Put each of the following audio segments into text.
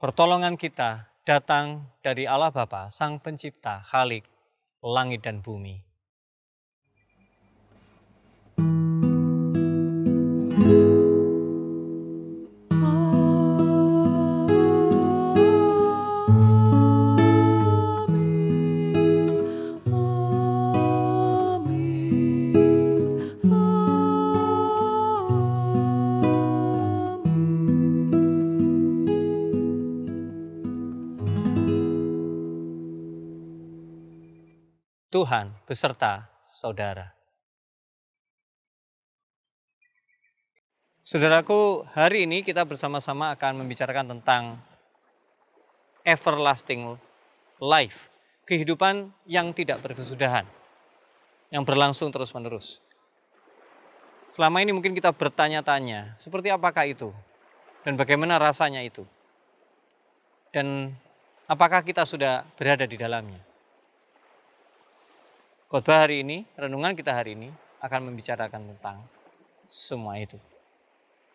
pertolongan kita datang dari Allah Bapa, Sang Pencipta, Khalik, langit dan bumi. Tuhan beserta saudara. Saudaraku, hari ini kita bersama-sama akan membicarakan tentang everlasting life, kehidupan yang tidak berkesudahan, yang berlangsung terus-menerus. Selama ini mungkin kita bertanya-tanya, seperti apakah itu? Dan bagaimana rasanya itu? Dan apakah kita sudah berada di dalamnya? Khotbah hari ini, renungan kita hari ini akan membicarakan tentang semua itu.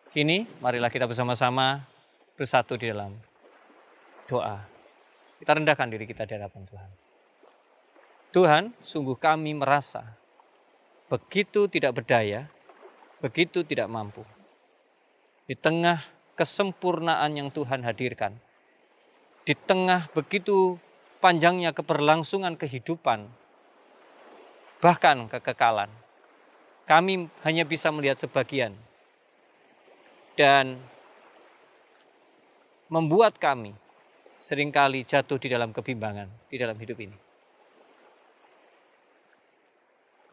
Kini, marilah kita bersama-sama bersatu di dalam doa. Kita rendahkan diri kita di hadapan Tuhan. Tuhan, sungguh kami merasa begitu tidak berdaya, begitu tidak mampu. Di tengah kesempurnaan yang Tuhan hadirkan, di tengah begitu panjangnya keberlangsungan kehidupan, bahkan kekekalan, kami hanya bisa melihat sebagian dan membuat kami seringkali jatuh di dalam kebimbangan di dalam hidup ini.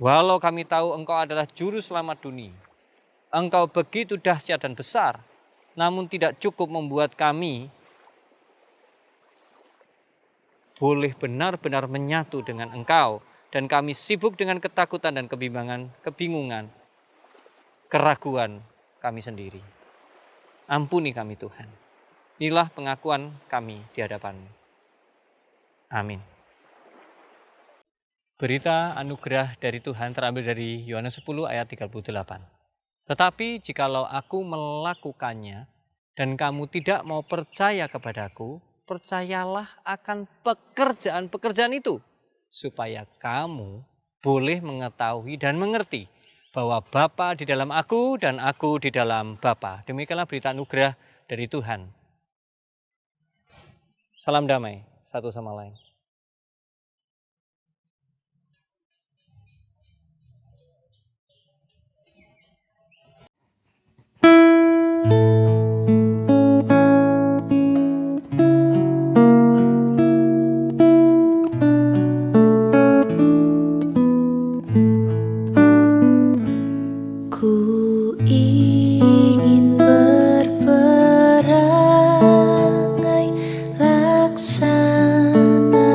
Walau kami tahu Engkau adalah juru selamat dunia, Engkau begitu dahsyat dan besar, namun tidak cukup membuat kami boleh benar-benar menyatu dengan Engkau. Dan kami sibuk dengan ketakutan dan kebingungan, keraguan kami sendiri. Ampuni kami Tuhan. Inilah pengakuan kami di hadapan-Mu. Amin. Berita anugerah dari Tuhan terambil dari Yohanes 10 ayat 38. Tetapi jikalau aku melakukannya dan kamu tidak mau percaya kepadaku, percayalah akan pekerjaan-pekerjaan itu, supaya kamu boleh mengetahui dan mengerti bahwa Bapa di dalam aku dan aku di dalam Bapa. Demikianlah berita anugerah dari Tuhan. Salam damai satu sama lain. Laksana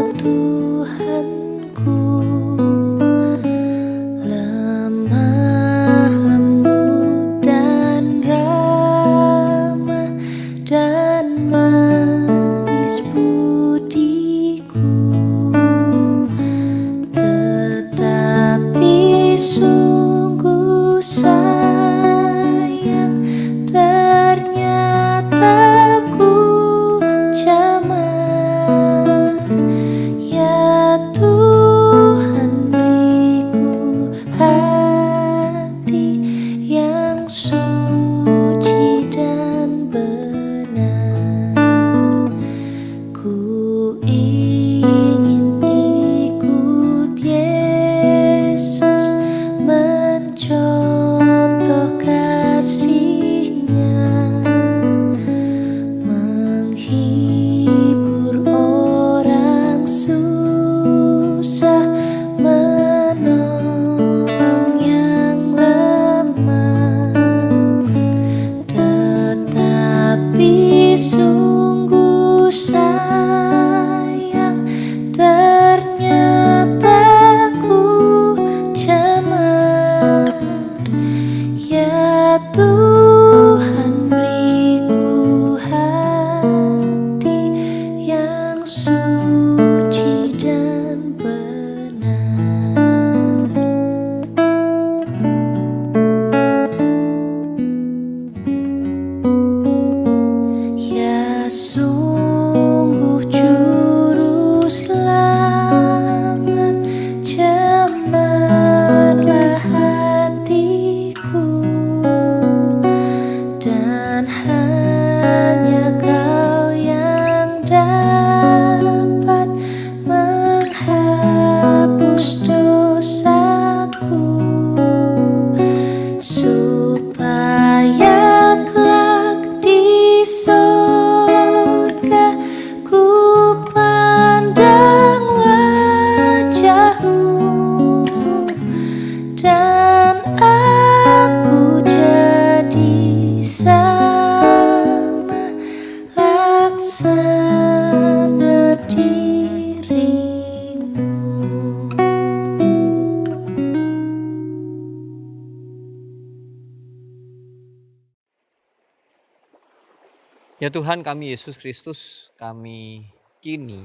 Ya Tuhan kami Yesus Kristus, kami kini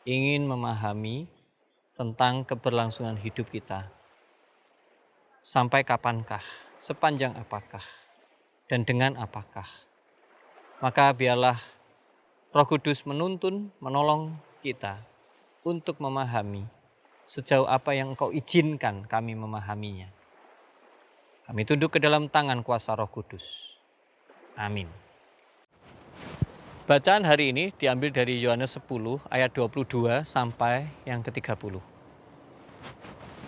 ingin memahami tentang keberlangsungan hidup kita. Sampai kapankah, sepanjang apakah, dan dengan apakah. Maka biarlah Roh Kudus menuntun, menolong kita untuk memahami sejauh apa yang Engkau izinkan kami memahaminya. Kami tunduk ke dalam tangan kuasa Roh Kudus. Amin. Bacaan hari ini diambil dari Yohanes 10 ayat 22 sampai yang ke-30.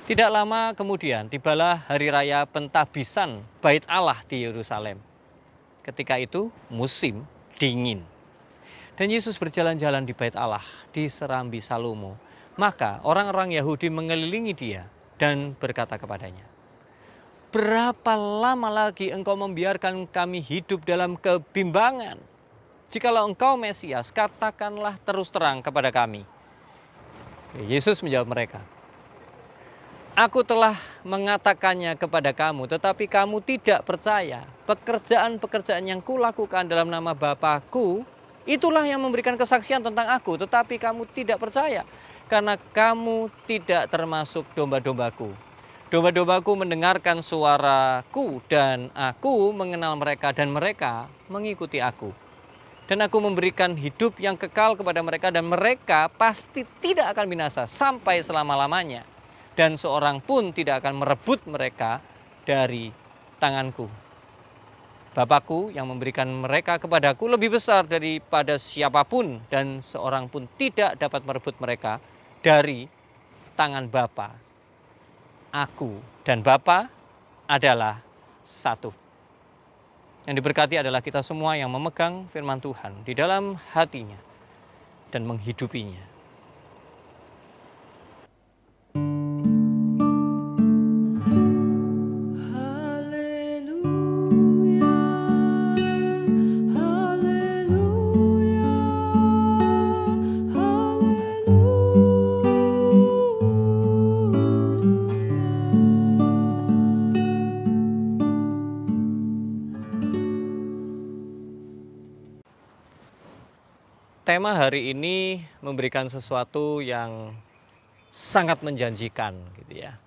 Tidak lama kemudian tibalah hari raya pentabisan Bait Allah di Yerusalem. Ketika itu musim dingin. Dan Yesus berjalan-jalan di Bait Allah di Serambi Salomo. Maka orang-orang Yahudi mengelilingi dia dan berkata kepadanya, "Berapa lama lagi engkau membiarkan kami hidup dalam kebimbangan? Jikalau engkau Mesias, katakanlah terus terang kepada kami." Yesus menjawab mereka, "Aku telah mengatakannya kepada kamu, tetapi kamu tidak percaya. Pekerjaan-pekerjaan yang kulakukan dalam nama Bapa-Ku, itulah yang memberikan kesaksian tentang aku, tetapi kamu tidak percaya, karena kamu tidak termasuk domba-dombaku. Domba-dombaku mendengarkan suaraku, dan aku mengenal mereka, dan mereka mengikuti aku. Dan aku memberikan hidup yang kekal kepada mereka, dan mereka pasti tidak akan binasa sampai selama-lamanya. Dan seorang pun tidak akan merebut mereka dari tanganku. Bapakku yang memberikan mereka kepadaku lebih besar daripada siapapun, dan seorang pun tidak dapat merebut mereka dari tangan Bapa. Aku dan Bapa adalah satu." Yang diberkati adalah kita semua yang memegang firman Tuhan di dalam hatinya dan menghidupinya. Tema hari ini memberikan sesuatu yang sangat menjanjikan gitu ya.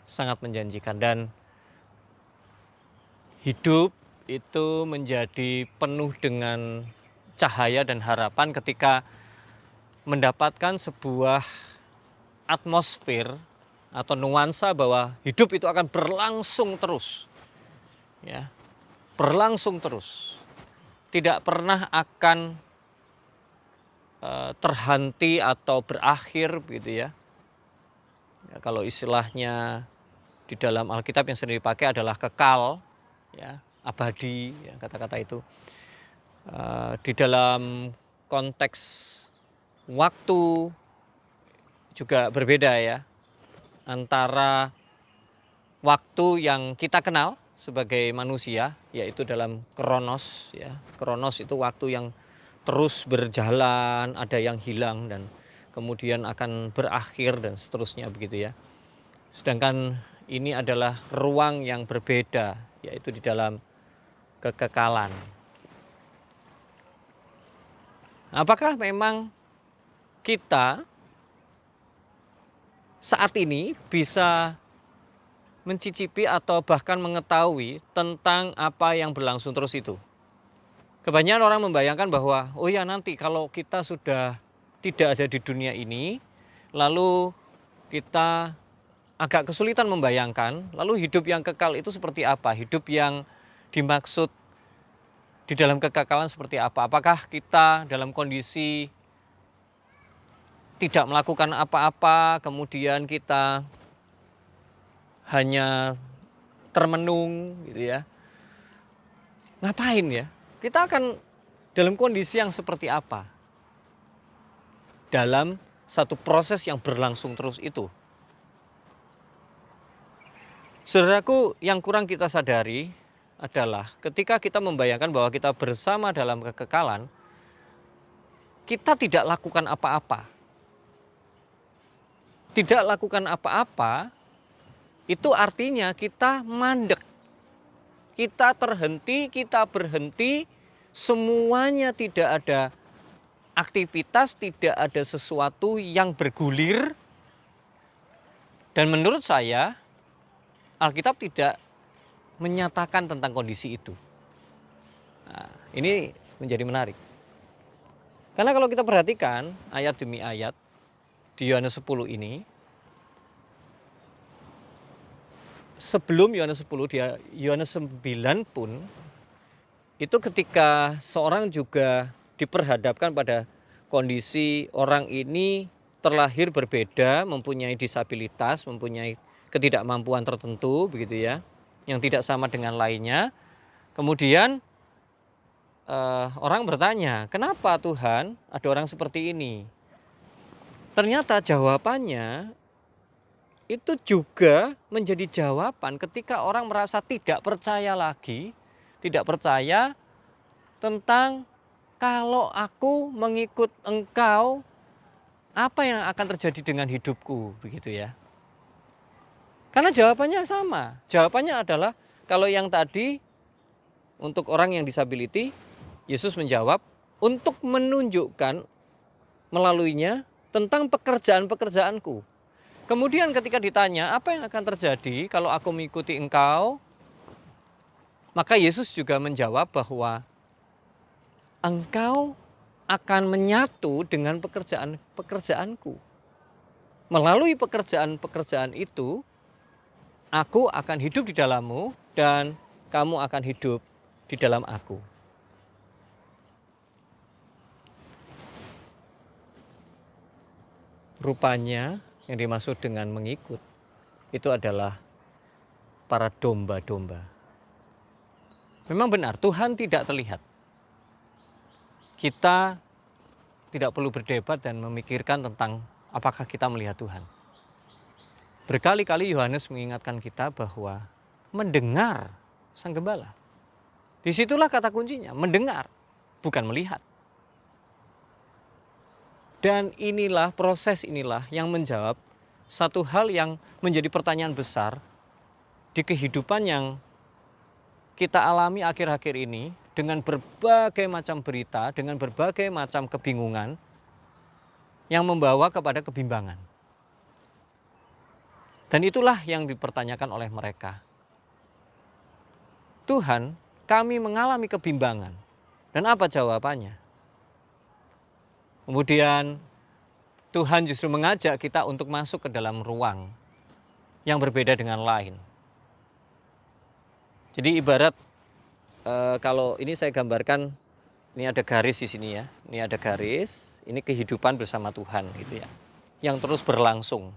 Sangat menjanjikan, dan hidup itu menjadi penuh dengan cahaya dan harapan ketika mendapatkan sebuah atmosfer atau nuansa bahwa hidup itu akan berlangsung terus. Ya, berlangsung terus. Tidak pernah akan terhenti atau berakhir begitu ya. Ya, kalau istilahnya di dalam Alkitab yang sering dipakai adalah kekal, ya, abadi, ya, kata-kata itu. Di dalam konteks waktu juga berbeda ya, antara waktu yang kita kenal sebagai manusia, yaitu dalam kronos, ya. Kronos itu waktu yang terus berjalan, ada yang hilang dan kemudian akan berakhir dan seterusnya begitu ya. Sedangkan ini adalah ruang yang berbeda, yaitu di dalam kekekalan. Apakah memang kita saat ini bisa mencicipi atau bahkan mengetahui tentang apa yang berlangsung terus itu? Kebanyakan orang membayangkan bahwa, oh ya nanti kalau kita sudah tidak ada di dunia ini, lalu kita agak kesulitan membayangkan, lalu hidup yang kekal itu seperti apa? Hidup yang dimaksud di dalam kekekalan seperti apa? Apakah kita dalam kondisi tidak melakukan apa-apa, kemudian kita hanya termenung gitu ya? Ngapain ya? Kita akan dalam kondisi yang seperti apa? Dalam satu proses yang berlangsung terus itu. Saudaraku, yang kurang kita sadari adalah ketika kita membayangkan bahwa kita bersama dalam kekekalan, kita tidak lakukan apa-apa. Tidak lakukan apa-apa, itu artinya kita mandek. Kita terhenti, kita berhenti semuanya tidak ada aktivitas, tidak ada sesuatu yang bergulir. Dan menurut saya, Alkitab tidak menyatakan tentang kondisi itu. Nah, ini menjadi menarik. Karena kalau kita perhatikan ayat demi ayat di Yohanes 10 ini, sebelum Yohanes 10, di Yohanes 9 pun, itu ketika seorang juga diperhadapkan pada kondisi orang ini terlahir berbeda, mempunyai disabilitas, mempunyai ketidakmampuan tertentu, begitu ya, yang tidak sama dengan lainnya. Kemudian orang bertanya, kenapa Tuhan ada orang seperti ini? Ternyata jawabannya itu juga menjadi jawaban ketika orang merasa tidak percaya lagi, tidak percaya tentang kalau aku mengikut engkau, apa yang akan terjadi dengan hidupku, begitu ya. Karena jawabannya sama, jawabannya adalah kalau yang tadi untuk orang yang disability, Yesus menjawab untuk menunjukkan melaluinya tentang pekerjaan-pekerjaanku. Kemudian ketika ditanya apa yang akan terjadi kalau aku mengikuti engkau, maka Yesus juga menjawab bahwa engkau akan menyatu dengan pekerjaan-pekerjaanku. Melalui pekerjaan-pekerjaan itu, aku akan hidup di dalammu dan kamu akan hidup di dalam aku. Rupanya yang dimaksud dengan mengikut itu adalah para domba-domba. Memang benar, Tuhan tidak terlihat. Kita tidak perlu berdebat dan memikirkan tentang apakah kita melihat Tuhan. Berkali-kali Yohanes mengingatkan kita bahwa mendengar Sang Gembala. Disitulah kata kuncinya, mendengar, bukan melihat. Dan inilah, proses inilah yang menjawab satu hal yang menjadi pertanyaan besar di kehidupan yang kita alami akhir-akhir ini dengan berbagai macam berita, dengan berbagai macam kebingungan yang membawa kepada kebimbangan. Dan itulah yang dipertanyakan oleh mereka. Tuhan, kami mengalami kebimbangan. Dan apa jawabannya? Kemudian Tuhan justru mengajak kita untuk masuk ke dalam ruang yang berbeda dengan lain. Jadi ibarat kalau ini saya gambarkan, ini ada garis di sini ya. Ini ada garis, ini kehidupan bersama Tuhan gitu ya. Yang terus berlangsung.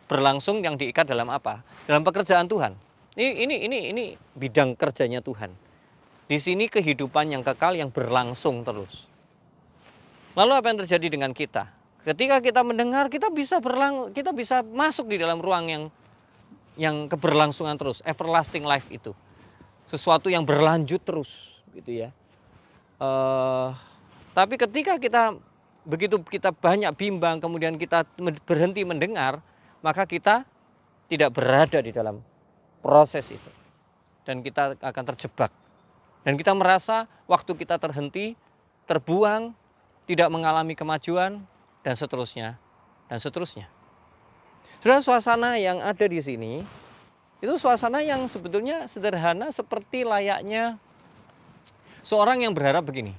Berlangsung yang diikat dalam apa? Dalam pekerjaan Tuhan. Ini bidang kerjanya Tuhan. Di sini kehidupan yang kekal yang berlangsung terus. Lalu apa yang terjadi dengan kita? Ketika kita mendengar, kita bisa masuk di dalam ruang yang keberlangsungan terus, everlasting life itu. Sesuatu yang berlanjut terus, gitu ya. Tapi ketika begitu kita banyak bimbang, kemudian kita berhenti mendengar, maka kita tidak berada di dalam proses itu. Dan kita akan terjebak. Dan kita merasa waktu kita terhenti, terbuang, tidak mengalami kemajuan, dan seterusnya, dan seterusnya. Saudara, suasana yang ada di sini, itu suasana yang sebetulnya sederhana seperti layaknya seorang yang berharap begini.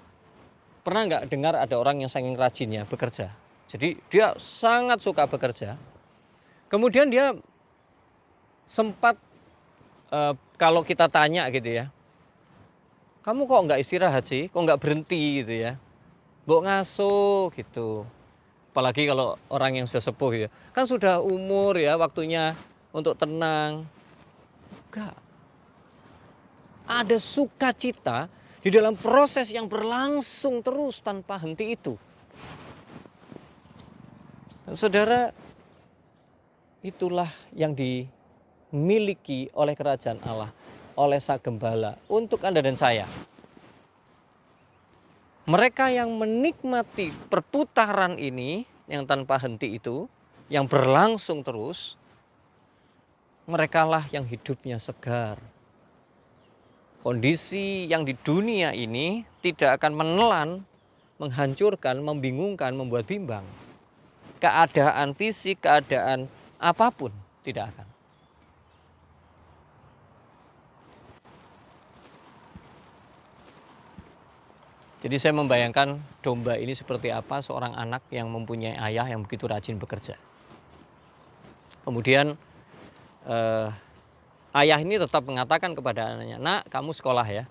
Pernah nggak dengar ada orang yang saking rajinnya bekerja? Jadi dia sangat suka bekerja. Kemudian dia sempat, kalau kita tanya gitu ya, kamu kok nggak istirahat sih? Kok nggak berhenti gitu ya? Mbok ngasuh gitu. Apalagi kalau orang yang sudah sepuh ya. Kan sudah umur ya, waktunya untuk tenang. Enggak. Ada sukacita di dalam proses yang berlangsung terus tanpa henti itu. Dan saudara, itulah yang dimiliki oleh kerajaan Allah, oleh Sang Gembala untuk Anda dan saya. Mereka yang menikmati perputaran ini yang tanpa henti itu, yang berlangsung terus, merekalah yang hidupnya segar. Kondisi yang di dunia ini tidak akan menelan, menghancurkan, membingungkan, membuat bimbang. Keadaan fisik, keadaan apapun tidak akan. Jadi saya membayangkan domba ini seperti apa seorang anak yang mempunyai ayah yang begitu rajin bekerja. Kemudian ayah ini tetap mengatakan kepada anaknya, "Nak, kamu sekolah ya."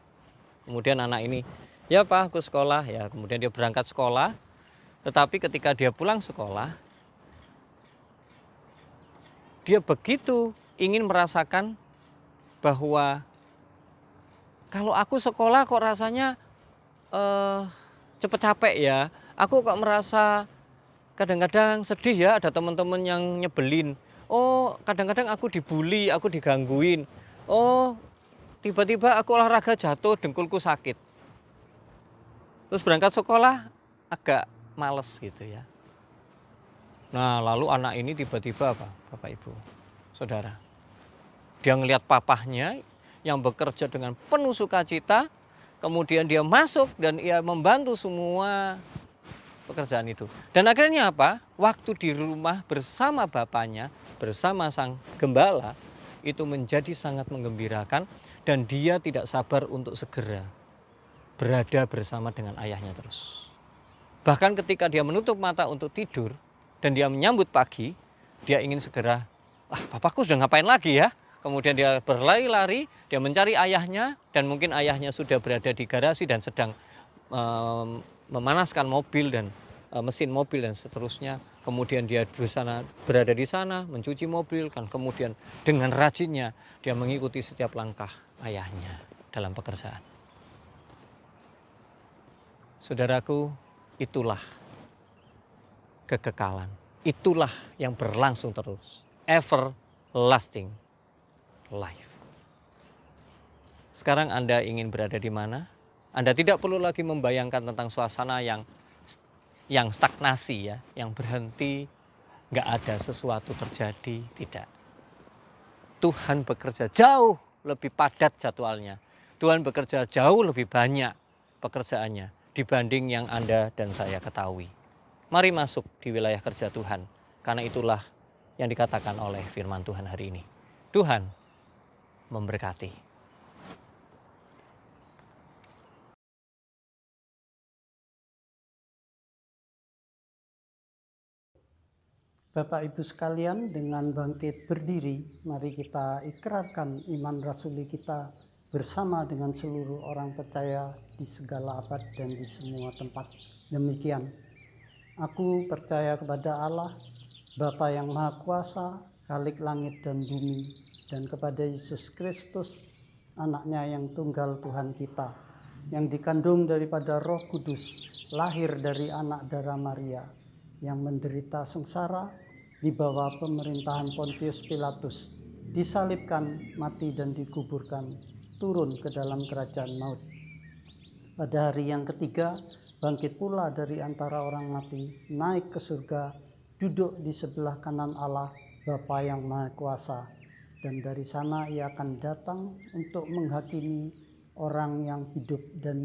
Kemudian anak ini, "Ya Pak, aku sekolah." Ya, kemudian dia berangkat sekolah. Tetapi ketika dia pulang sekolah, dia begitu ingin merasakan bahwa kalau aku sekolah kok rasanya cepet capek ya. Aku kok merasa kadang-kadang sedih ya, ada teman-teman yang nyebelin. Oh, kadang-kadang aku dibully, aku digangguin. Oh, tiba-tiba aku olahraga jatuh, dengkulku sakit. Terus berangkat sekolah agak males gitu ya. Nah, lalu anak ini tiba-tiba apa, Bapak Ibu, Saudara? Dia ngelihat papahnya yang bekerja dengan penuh sukacita, kemudian dia masuk dan ia membantu semua pekerjaan itu. Dan akhirnya apa? Waktu di rumah bersama bapaknya, bersama sang gembala, itu menjadi sangat menggembirakan dan dia tidak sabar untuk segera berada bersama dengan ayahnya terus. Bahkan ketika dia menutup mata untuk tidur dan dia menyambut pagi, dia ingin segera, papaku sudah ngapain lagi ya? Kemudian dia berlari-lari, dia mencari ayahnya dan mungkin ayahnya sudah berada di garasi dan sedang memanaskan mobil dan mesin mobil dan seterusnya. Kemudian dia berada di sana mencuci mobil, kan kemudian dengan rajinnya dia mengikuti setiap langkah ayahnya dalam pekerjaan. Saudaraku, itulah kekekalan. Itulah yang berlangsung terus. Everlasting life. Sekarang Anda ingin berada di mana? Anda tidak perlu lagi membayangkan tentang suasana yang stagnasi ya, yang berhenti, nggak ada sesuatu terjadi, tidak. Tuhan bekerja jauh lebih padat jadwalnya. Tuhan bekerja jauh lebih banyak pekerjaannya dibanding yang Anda dan saya ketahui. Mari masuk di wilayah kerja Tuhan, karena itulah yang dikatakan oleh firman Tuhan hari ini. Tuhan memberkati. Bapak Ibu sekalian, dengan bangkit berdiri, mari kita ikrarkan iman rasuli kita bersama dengan seluruh orang percaya di segala abad dan di semua tempat. Demikian, aku percaya kepada Allah, Bapa yang Maha Kuasa, Khalik langit dan bumi, dan kepada Yesus Kristus, anaknya yang tunggal Tuhan kita, yang dikandung daripada Roh Kudus, lahir dari anak darah Maria, yang menderita sengsara di bawah pemerintahan Pontius Pilatus, disalibkan, mati dan dikuburkan, turun ke dalam kerajaan maut. Pada hari yang ketiga, bangkit pula dari antara orang mati, naik ke surga, duduk di sebelah kanan Allah, Bapa yang Maha Kuasa. Dan dari sana ia akan datang untuk menghakimi orang yang hidup dan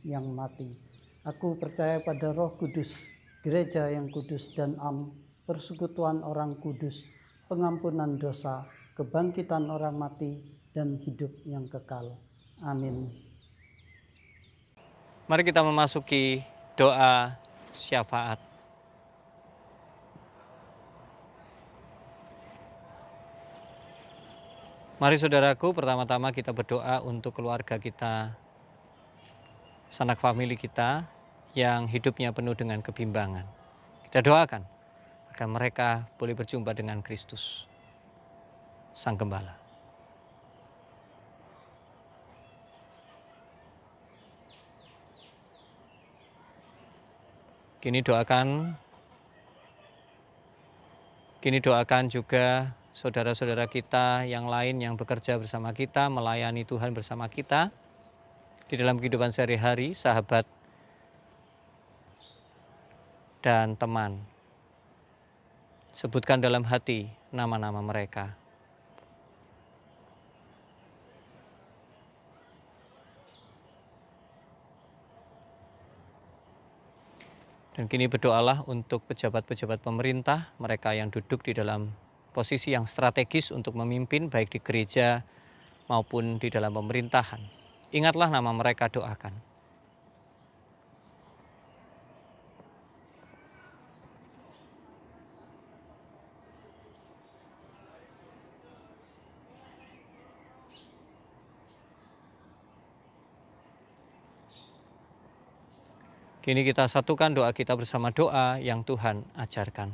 yang mati. Aku percaya pada Roh Kudus, gereja yang kudus dan am, persekutuan orang kudus, pengampunan dosa, kebangkitan orang mati, dan hidup yang kekal. Amin. Mari kita memasuki doa syafaat. Mari saudaraku, pertama-tama kita berdoa untuk keluarga kita, sanak famili kita yang hidupnya penuh dengan kebimbangan. Kita doakan agar mereka boleh berjumpa dengan Kristus, Sang Gembala. Kini doakan juga saudara-saudara kita yang lain yang bekerja bersama kita, melayani Tuhan bersama kita di dalam kehidupan sehari-hari, sahabat dan teman. Sebutkan dalam hati nama-nama mereka. Dan kini berdoalah untuk pejabat-pejabat pemerintah, mereka yang duduk di dalam posisi yang strategis untuk memimpin baik di gereja maupun di dalam pemerintahan. Ingatlah nama mereka, doakan. Kini kita satukan doa kita bersama doa yang Tuhan ajarkan.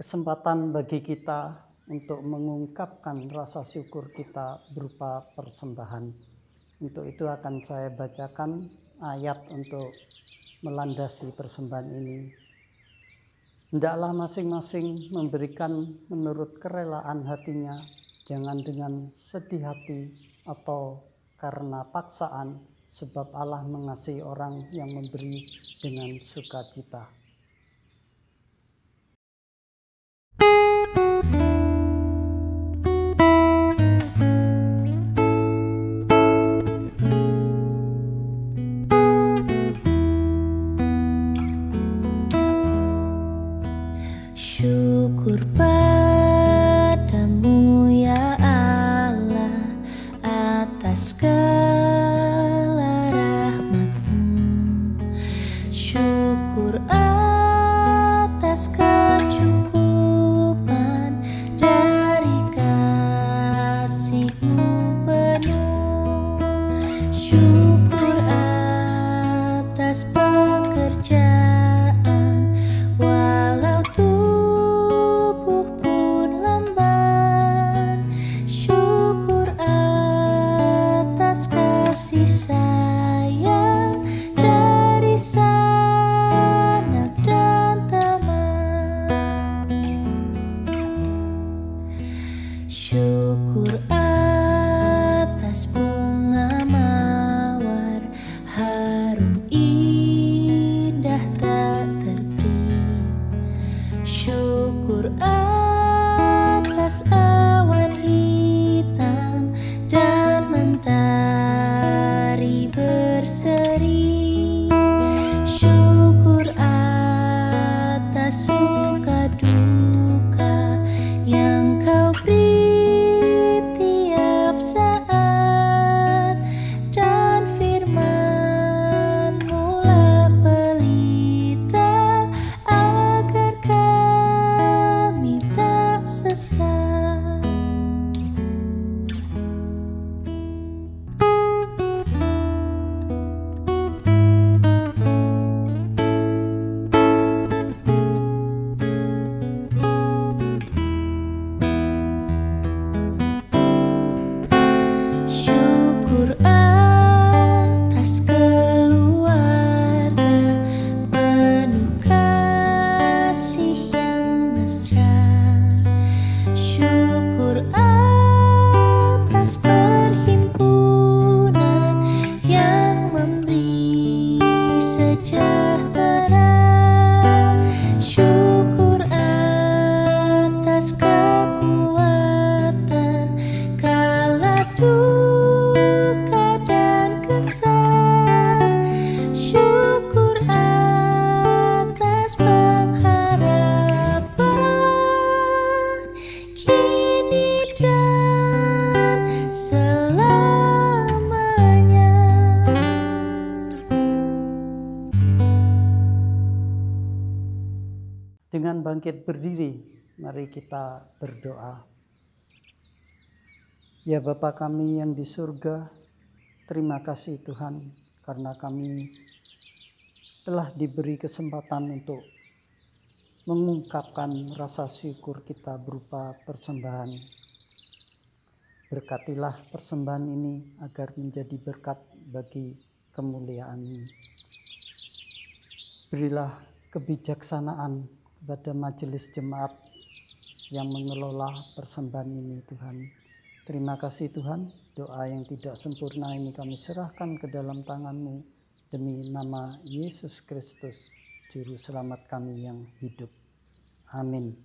Kesempatan bagi kita untuk mengungkapkan rasa syukur kita berupa persembahan. Untuk itu akan saya bacakan ayat untuk melandasi persembahan ini. Hendaklah masing-masing memberikan menurut kerelaan hatinya, jangan dengan sedih hati atau karena paksaan, sebab Allah mengasihi orang yang memberi dengan sukacita. Syukur padamu ya Allah atas segala rahmat-Mu. Syukur atas kecukupan dari kasih-Mu penuh. Syukur atas pekerjaan walau tubuh pun lamban. Syukur atas kasih sayang dari sanak dan teman. Syukur atas bunga mawar harum indah tak terberi. Syukur atas awan hitam dan mentari berseri. Syukur atas suka duka yang Kau beri tiap saat dan Dengan bangkit berdiri, mari kita berdoa. Ya Bapa kami yang di surga, terima kasih Tuhan karena kami telah diberi kesempatan untuk mengungkapkan rasa syukur kita berupa persembahan. Berkatilah persembahan ini agar menjadi berkat bagi kemuliaan-Mu. Berilah kebijaksanaan kepada majelis jemaat yang mengelola persembahan ini Tuhan. Terima kasih Tuhan, doa yang tidak sempurna ini kami serahkan ke dalam tangan-Mu demi nama Yesus Kristus, Juru Selamat kami yang hidup. Amin.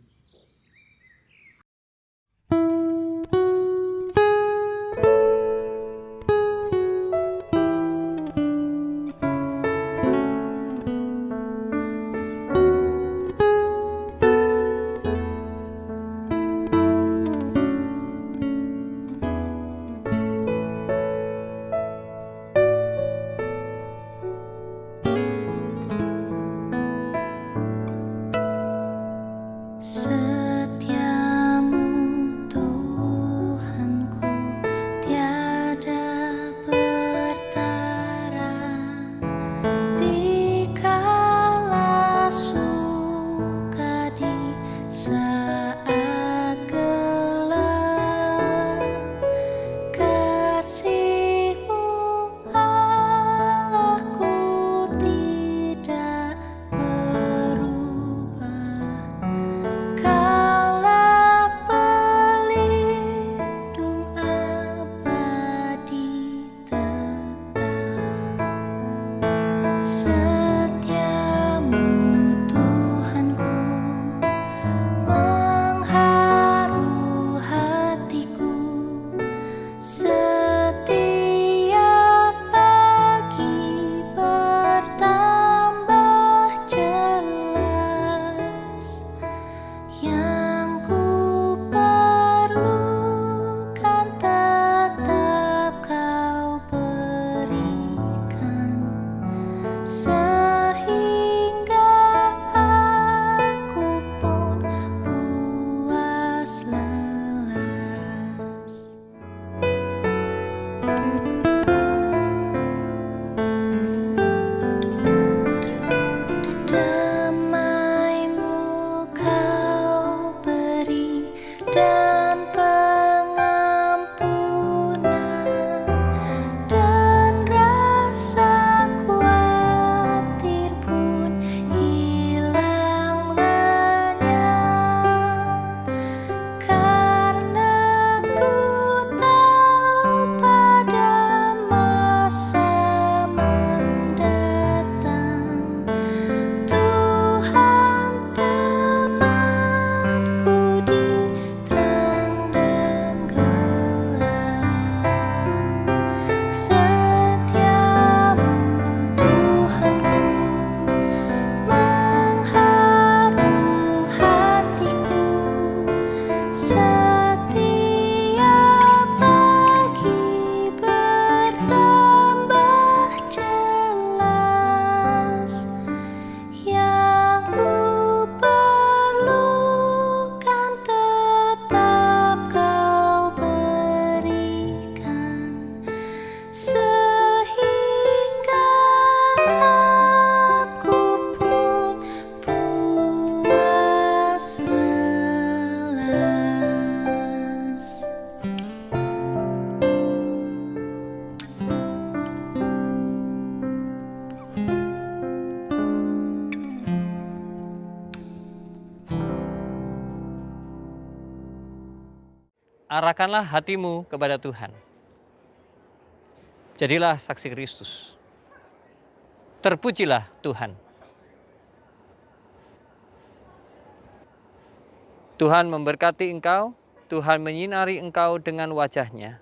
Arahkanlah hatimu kepada Tuhan. Jadilah saksi Kristus. Terpujilah Tuhan. Tuhan memberkati engkau, Tuhan menyinari engkau dengan wajah-Nya.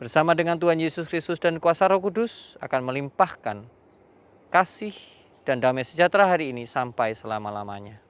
Bersama dengan Tuhan Yesus Kristus dan kuasa Roh Kudus akan melimpahkan kasih dan damai sejahtera hari ini sampai selama-lamanya.